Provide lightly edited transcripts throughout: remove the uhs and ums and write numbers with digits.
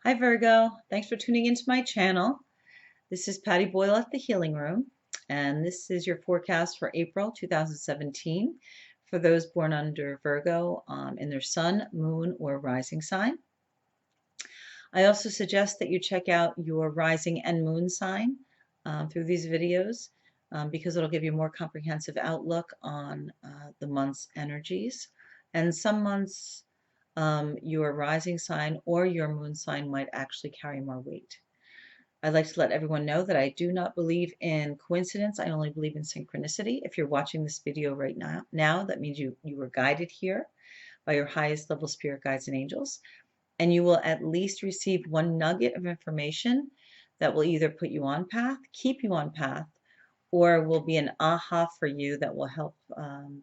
Hi Virgo, thanks for tuning into my channel. This is Patty Boyle at the Healing Room, and this is your forecast for April 2017 for those born under Virgo in their sun, moon, or rising sign. I also suggest that you check out your rising and moon sign through these videos because it'll give you a more comprehensive outlook on the month's energies. And some months your rising sign or your moon sign might actually carry more weight. I'd like to let everyone know that I do not believe in coincidence. I only believe in synchronicity. If you're watching this video right now, that means you were guided here by your highest level spirit guides and angels. And you will at least receive one nugget of information that will either put you on path, keep you on path, or will be an aha for you that will help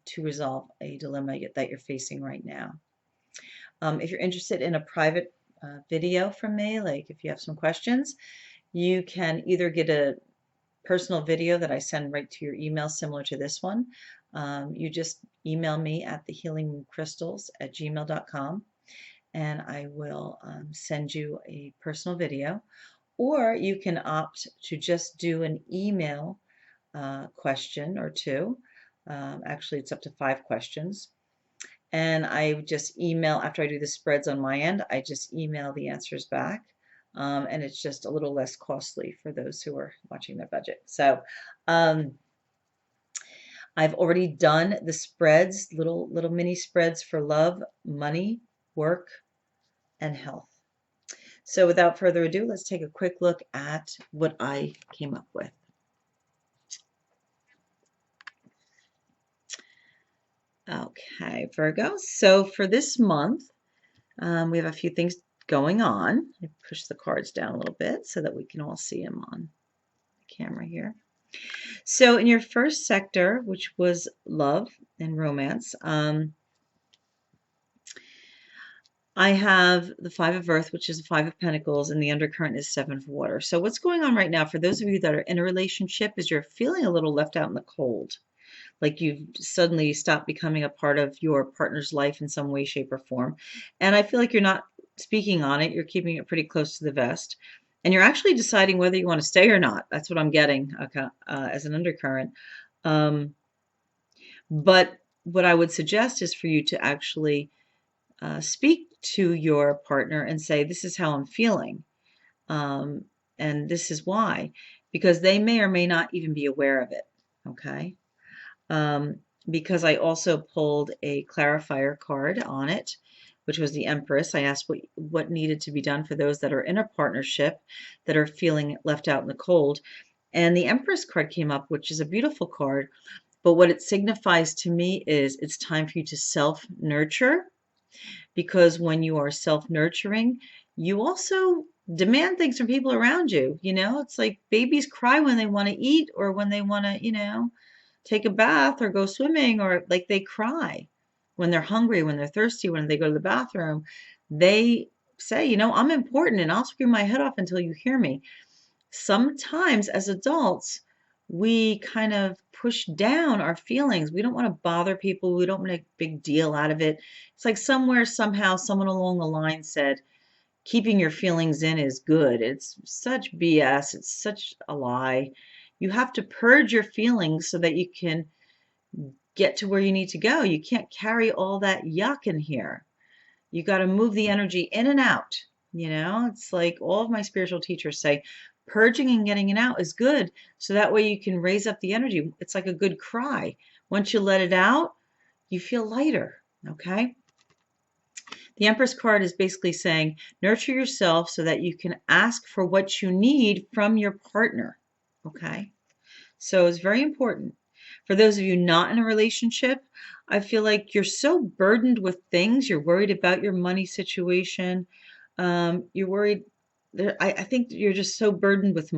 to resolve a dilemma that you're facing right now. If you're interested in a private video from me, like if you have some questions, you can either get a personal video that I send right to your email, similar to this one. You just email me at thehealingcrystals@gmail.com, and I will send you a personal video. Or you can opt to just do an email question or two. Actually, it's up to 5 questions. And I just email, after I do the spreads on my end, I just email the answers back. And it's just a little less costly for those who are watching their budget. So I've already done the spreads, little mini spreads for love, money, work, and health. So without further ado, let's take a quick look at what I came up with. Okay, Virgo. So for this month, we have a few things going on. I push the cards down a little bit so that we can all see them on the camera here. So in your first sector, which was love and romance, I have the 5 of Earth, which is the 5 of Pentacles, and the undercurrent is 7 of Water. So what's going on right now, for those of you that are in a relationship, is you're feeling a little left out in the cold. Like you've suddenly stopped becoming a part of your partner's life in some way, shape, or form. And I feel like you're not speaking on it. You're keeping it pretty close to the vest. And you're actually deciding whether you want to stay or not. That's what I'm getting as an undercurrent. But what I would suggest is for you to actually speak to your partner and say, this is how I'm feeling. And this is why. Because they may or may not even be aware of it. Okay? Because I also pulled a clarifier card on it, which was the Empress. I asked what needed to be done for those that are in a partnership that are feeling left out in the cold. And the Empress card came up, which is a beautiful card. But what it signifies to me is it's time for you to self-nurture, because when you are self-nurturing, you also demand things from people around you. You know, it's like babies cry when they want to eat or when they want to, take a bath or go swimming, or like they cry when they're hungry, when they're thirsty, when they go to the bathroom. They say, I'm important and I'll scream my head off until you hear me. Sometimes as adults, we kind of push down our feelings. We don't want to bother people. We don't make a big deal out of it. It's like somewhere, somehow, someone along the line said, keeping your feelings in is good. It's such BS. It's such a lie. You have to purge your feelings so that you can get to where you need to go. You can't carry all that yuck in here. You got to move the energy in and out. It's like all of my spiritual teachers say, purging and getting it out is good. So that way you can raise up the energy. It's like a good cry. Once you let it out, you feel lighter. Okay. The Empress card is basically saying, nurture yourself so that you can ask for what you need from your partner. Okay. So it's very important. For those of you not in a relationship, I feel like you're so burdened with things. You're worried about your money situation. You're worried. I think you're just so burdened with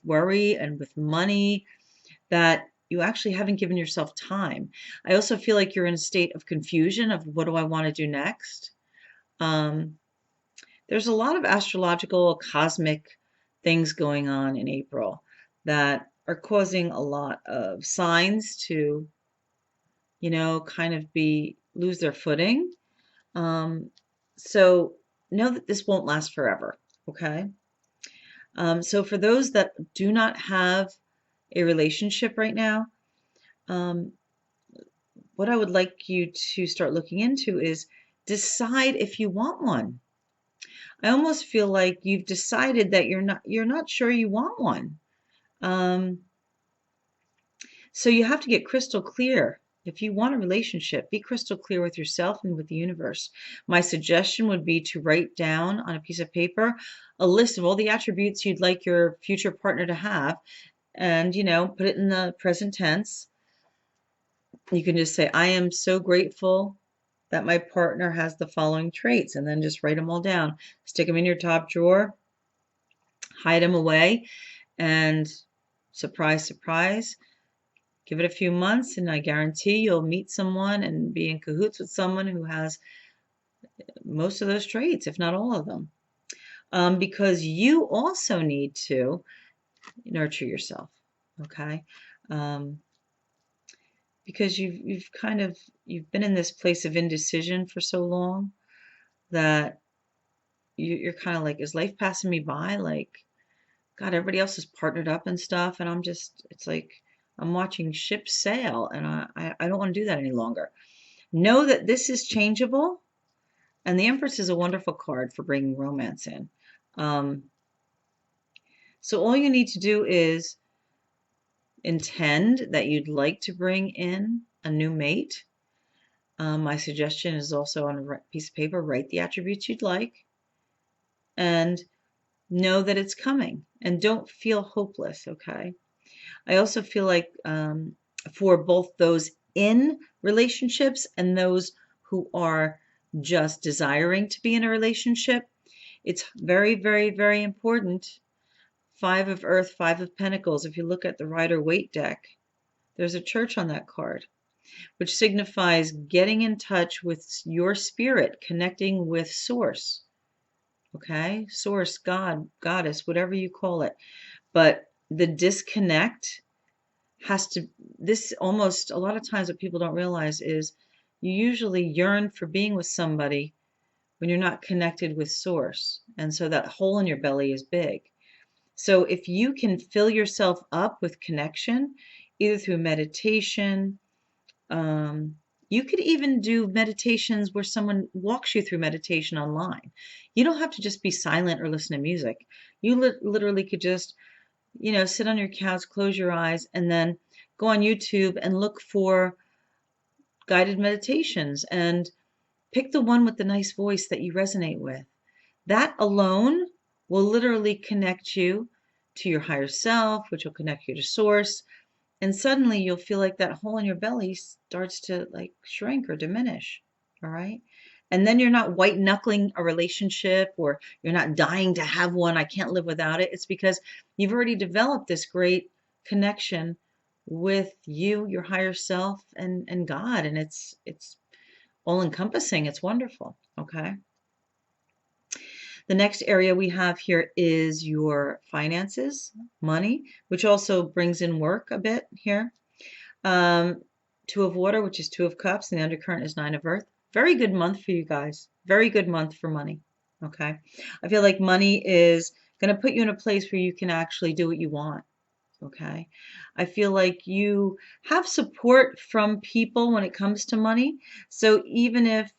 worry and with money that you actually haven't given yourself time. I also feel like you're in a state of confusion of what do I want to do next. There's a lot of astrological, cosmic things going on in April that are causing a lot of signs to, kind of lose their footing. So know that this won't last forever. Okay. So for those that do not have a relationship right now, um, what I would like you to start looking into is decide if you want one. I almost feel like you've decided that you're not sure you want one. Um, so you have to get crystal clear. If you want a relationship, be crystal clear with yourself and with the universe. My suggestion would be to write down on a piece of paper a list of all the attributes you'd like your future partner to have, and put it in the present tense. You can just say, I am so grateful that my partner has the following traits, and then just write them all down. Stick them in your top drawer, hide them away, and surprise, surprise, give it a few months, and I guarantee you'll meet someone and be in cahoots with someone who has most of those traits, if not all of them. Because you also need to nurture yourself, okay? Because you've been in this place of indecision for so long that you're kind of like, is life passing me by? Like, God, everybody else is partnered up and stuff, and it's like I'm watching ships sail, and I don't want to do that any longer. Know that this is changeable, and the Empress is a wonderful card for bringing romance in. So all you need to do is intend that you'd like to bring in a new mate. My suggestion is also on a piece of paper, write the attributes you'd like, and know that it's coming, and don't feel hopeless, okay? I also feel like for both those in relationships and those who are just desiring to be in a relationship, it's very, very, very important. Five of Earth, Five of Pentacles. If you look at the Rider-Waite deck, there's a church on that card, which signifies getting in touch with your spirit, connecting with Source. Okay? Source, God, Goddess, whatever you call it. But the disconnect this almost, a lot of times what people don't realize is you usually yearn for being with somebody when you're not connected with Source. And so that hole in your belly is big. So if you can fill yourself up with connection, either through meditation, you could even do meditations where someone walks you through meditation online. You don't have to just be silent or listen to music. You literally could just, sit on your couch, close your eyes, and then go on YouTube and look for guided meditations and pick the one with the nice voice that you resonate with. That alone will literally connect you to your higher self, which will connect you to Source. And suddenly you'll feel like that hole in your belly starts to like shrink or diminish. All right. And then you're not white knuckling a relationship, or you're not dying to have one. I can't live without it. It's because you've already developed this great connection with you, your higher self, and God. And it's all encompassing. It's wonderful. Okay. The next area we have here is your finances, money, which also brings in work a bit here. Two of Water, which is Two of Cups, and the undercurrent is Nine of Earth. Very good month for you guys. Very good month for money. Okay. I feel like money is going to put you in a place where you can actually do what you want. Okay. I feel like you have support from people when it comes to money. So even if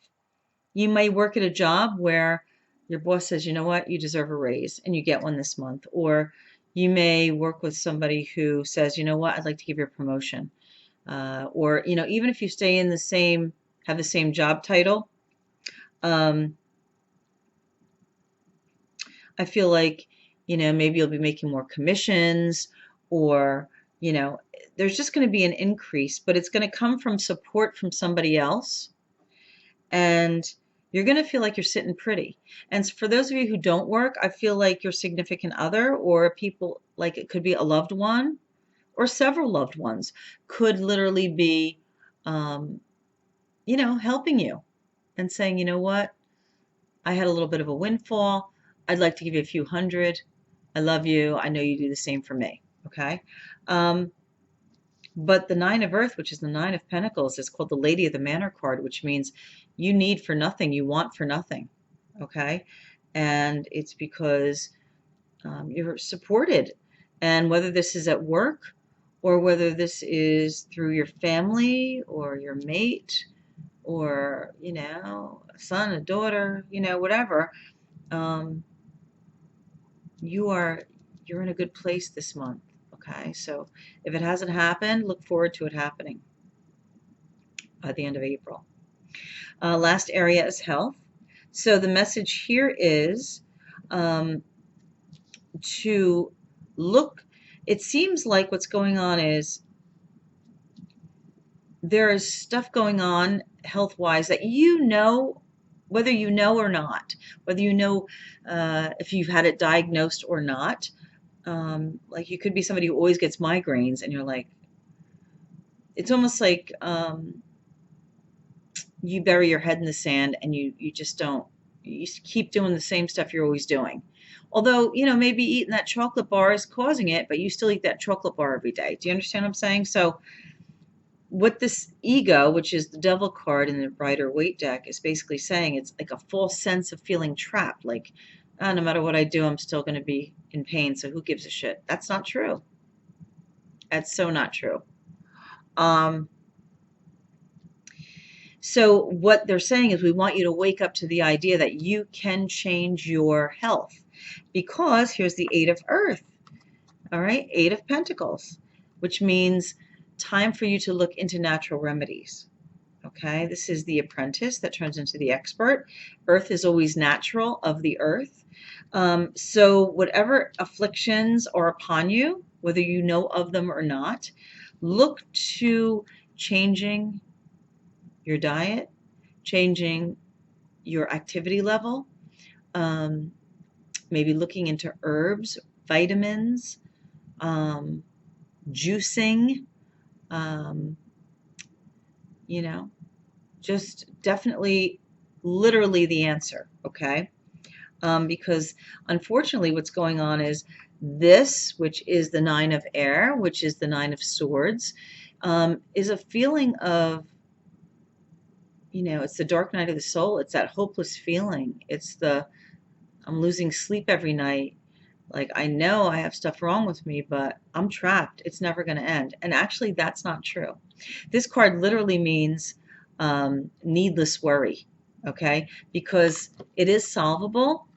you may work at a job where your boss says, you know what, you deserve a raise, and you get one this month. Or you may work with somebody who says, you know what, I'd like to give you a promotion. Or, even if you stay in have the same job title, I feel like, maybe you'll be making more commissions, or, there's just going to be an increase, but it's going to come from support from somebody else. And you're going to feel like you're sitting pretty. And for those of you who don't work, I feel like your significant other, or people, like it could be a loved one or several loved ones, could literally be, helping you and saying, you know what, I had a little bit of a windfall. I'd like to give you a few hundred. I love you. I know you do the same for me. Okay. But the Nine of Earth, which is the Nine of Pentacles, is called the Lady of the Manor card, which means you need for nothing, you want for nothing. okay? And it's because you're supported. And whether this is at work or whether this is through your family or your mate or, you know, a son, a daughter, you know, whatever, um, you are you're in a good place this month. Okay, so if it hasn't happened, look forward to it happening by the end of April. Last area is health. So the message here is um, to look. It seems like what's going on is there is stuff going on health wise that you know, whether you know or not, whether you know if you've had it diagnosed or not. Like you could be somebody who always gets migraines and you're like, it's almost like you bury your head in the sand and you just don't, you keep doing the same stuff you're always doing. Although, you know, maybe eating that chocolate bar is causing it, but you still eat that chocolate bar every day. Do you understand what I'm saying? So what this ego, which is the devil card in the Rider Waite deck, is basically saying, it's like a false sense of feeling trapped. Like, oh, no matter what I do, I'm still going to be in pain. So who gives a shit? That's not true. That's so not true. So what they're saying is we want you to wake up to the idea that you can change your health, because here's the Eight of Earth, all right, Eight of Pentacles, which means time for you to look into natural remedies. Okay, this is the apprentice that turns into the expert. Earth is always natural of the earth. So whatever afflictions are upon you, whether you know of them or not, look to changing your diet, changing your activity level, maybe looking into herbs, vitamins, juicing, you know, just definitely literally the answer, okay? Because unfortunately what's going on is this, which is the Nine of Air, which is the Nine of Swords, is a feeling of, you know, it's the dark night of the soul. It's that hopeless feeling. It's the, I'm losing sleep every night. Like, I know I have stuff wrong with me, but I'm trapped. It's never going to end. And actually, that's not true. This card literally means needless worry, okay? Because it is solvable.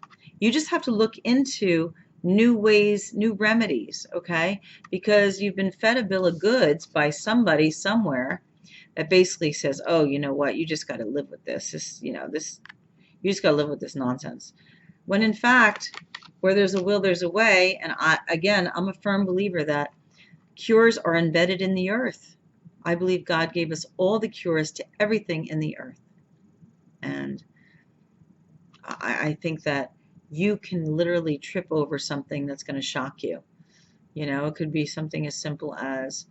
You just have to look into new ways, new remedies, okay? Because you've been fed a bill of goods by somebody somewhere that basically says, oh, you know what, you just got to live with this. This, you know, this, you just got to live with this nonsense. When in fact, where there's a will, there's a way. And again, I'm a firm believer that cures are embedded in the earth. I believe God gave us all the cures to everything in the earth. And I think that you can literally trip over something that's going to shock you. You know, it could be something as simple as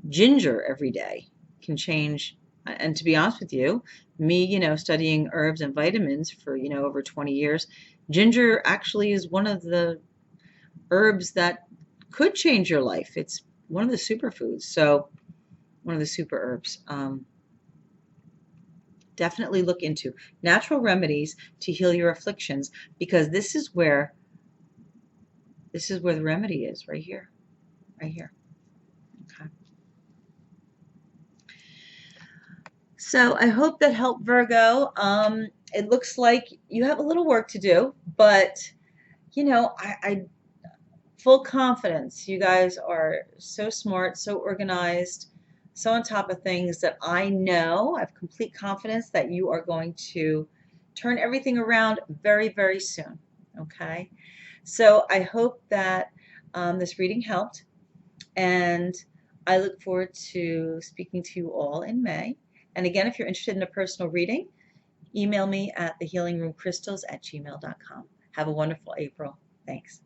ginger every day can change. And to be honest with you, me, you know, studying herbs and vitamins for, you know, over 20 years, ginger actually is one of the herbs that could change your life. It's one of the superfoods. So one of the super herbs. Definitely look into natural remedies to heal your afflictions, because this is where the remedy is, right here. Right here. Okay. So I hope that helped, Virgo. It looks like you have a little work to do, but you know, I full confidence. You guys are so smart, so organized, so on top of things that I know, I have complete confidence that you are going to turn everything around very, very soon. Okay. So I hope that this reading helped, and I look forward to speaking to you all in May. And again, if you're interested in a personal reading, email me at thehealingroomcrystals@gmail.com. Have a wonderful April. Thanks.